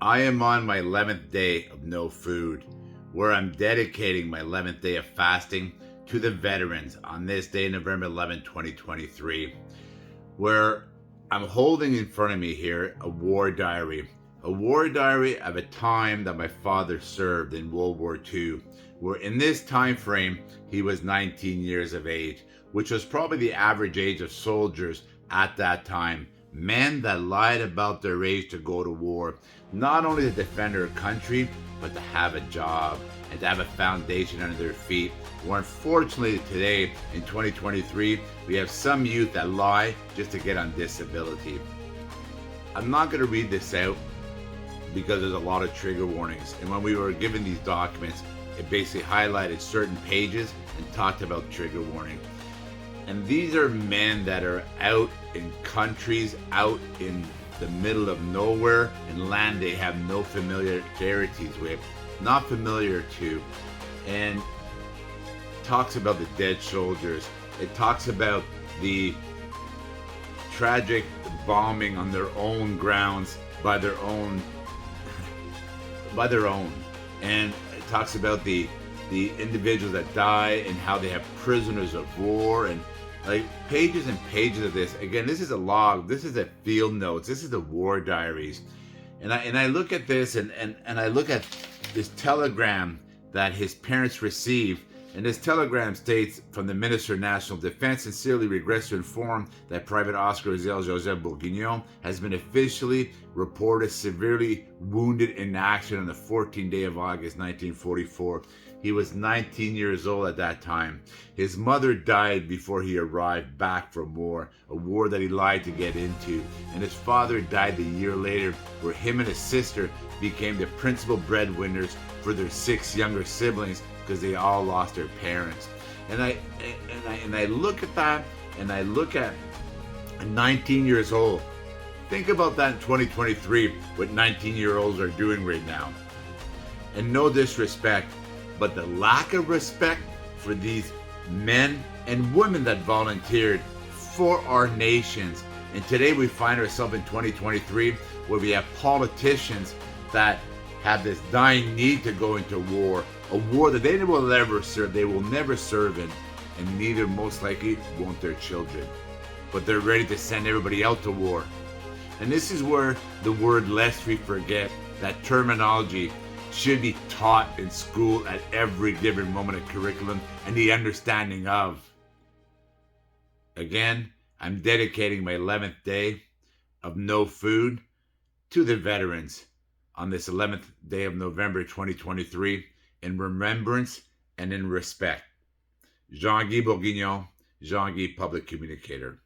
I am on my 11th day of no food, where I'm dedicating my 11th day of fasting to the veterans on this day, November 11, 2023, where I'm holding in front of me here a war diary of a time that my father served in World War II, where in this time frame he was 19 years of age, which was probably the average age of soldiers at that time. Men that lied about their age to go to war, not only to defend their country, but to have a job and to have a foundation under their feet. Where unfortunately today, in 2023, we have some youth that lie just to get on disability. I'm not going to read this out because there's a lot of trigger warnings. And when we were given these documents, it basically highlighted certain pages and talked about trigger warning. And these are men that are out in countries, out in the middle of nowhere, in land they have no familiarities with, not familiar to. And talks about the dead soldiers. It talks about the tragic bombing on their own grounds by their own. And it talks about the individuals that die and how they have prisoners of war and like pages and pages of this. Again, this is a log, this is a field notes, this is the war diaries. And I look at this and I look at this telegram that his parents received. And this telegram states, from the Minister of National Defense, sincerely regrets to inform that Private Oscar Uziel Joseph Bourguignon has been officially reported severely wounded in action on the 14th day of August 1944. He was 19 years old at that time. His mother died before he arrived back from war, a war that he lied to get into. And his father died a year later, where him and his sister became the principal breadwinners for their 6 younger siblings, because they all lost their parents. And I look at that, and I look at 19 years old. Think about that in 2023, what 19-year-olds are doing right now. And no disrespect, but the lack of respect for these men and women that volunteered for our nations. And today we find ourselves in 2023, where we have politicians that have this dying need to go into war, a war that they will never serve, they will never serve in, and neither most likely won't their children. But they're ready to send everybody out to war. And this is where the word "lest we forget," that terminology, should be taught in school at every given moment of curriculum, and the understanding of. Again, I'm dedicating my 11th day of no food to the veterans on this 11th day of November 2023, in remembrance and in respect. Jean-Guy Bourguignon, Jean-Guy Public Communicator.